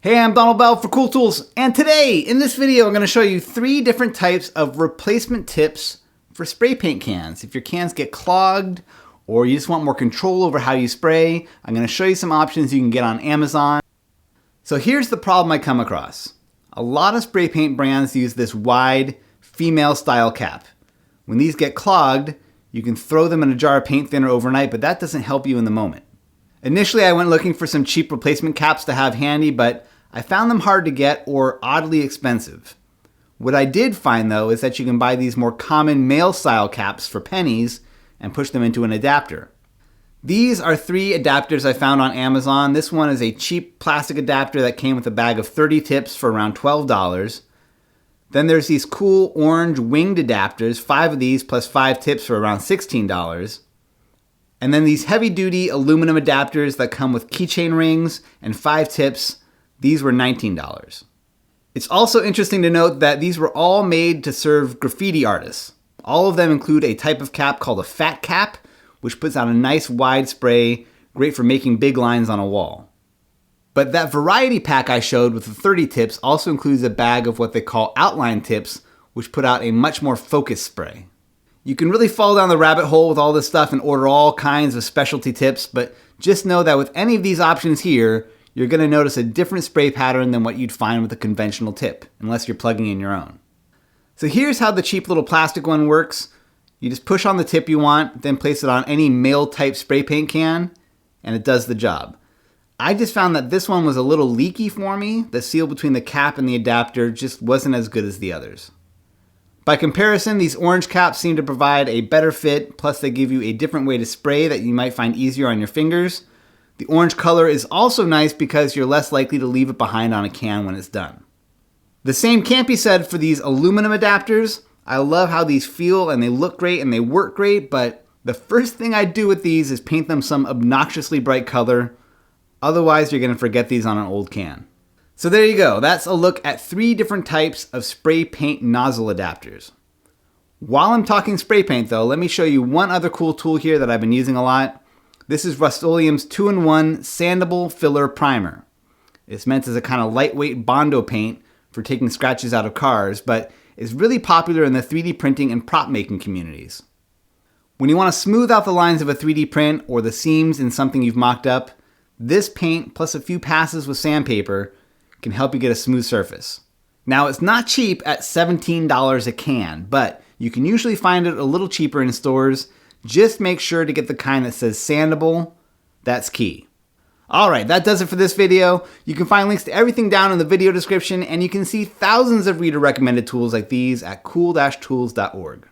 Hey, I'm Donald Bell for Cool Tools, and today in this video I'm going to show you 3 different types of replacement tips for spray paint cans. If your cans get clogged or you just want more control over how you spray, I'm going to show you some options you can get on Amazon. So here's the problem I come across. A lot of spray paint brands use this wide female style cap. When these get clogged, you can throw them in a jar of paint thinner overnight, but that doesn't help you in the moment. Initially, I went looking for some cheap replacement caps to have handy, but I found them hard to get or oddly expensive. What I did find, though, is that you can buy these more common male-style caps for pennies and push them into an adapter. These are 3 adapters I found on Amazon. This one is a cheap plastic adapter that came with a bag of 30 tips for around $12. Then there's these cool orange winged adapters, 5 of these plus 5 tips for around $16. And then these heavy-duty aluminum adapters that come with keychain rings and 5 tips. These were $19. It's also interesting to note that these were all made to serve graffiti artists. All of them include a type of cap called a fat cap, which puts out a nice wide spray, great for making big lines on a wall. But that variety pack I showed with the 30 tips also includes a bag of what they call outline tips, which put out a much more focused spray. You can really fall down the rabbit hole with all this stuff and order all kinds of specialty tips, but just know that with any of these options here, you're going to notice a different spray pattern than what you'd find with a conventional tip, unless you're plugging in your own. So here's how the cheap little plastic one works. You just push on the tip you want, then place it on any male type spray paint can, and it does the job. I just found that this one was a little leaky for me. The seal between the cap and the adapter just wasn't as good as the others. By comparison, these orange caps seem to provide a better fit, plus they give you a different way to spray that you might find easier on your fingers. The orange color is also nice because you're less likely to leave it behind on a can when it's done. The same can't be said for these aluminum adapters. I love how these feel and they look great and they work great, but the first thing I do with these is paint them some obnoxiously bright color. Otherwise, you're going to forget these on an old can. So there you go. That's a look at 3 different types of spray paint nozzle adapters. While I'm talking spray paint though, let me show you one other cool tool here that I've been using a lot. This is Rust-Oleum's 2-in-1 Sandable Filler Primer. It's meant as a kind of lightweight Bondo paint for taking scratches out of cars, but is really popular in the 3D printing and prop making communities. When you want to smooth out the lines of a 3D print or the seams in something you've mocked up, this paint plus a few passes with sandpaper can help you get a smooth surface. Now, it's not cheap at $17 a can, but you can usually find it a little cheaper in stores. Just make sure to get the kind that says sandable. That's key. Alright, that does it for this video. You can find links to everything down in the video description, and you can see thousands of reader recommended tools like these at cool-tools.org.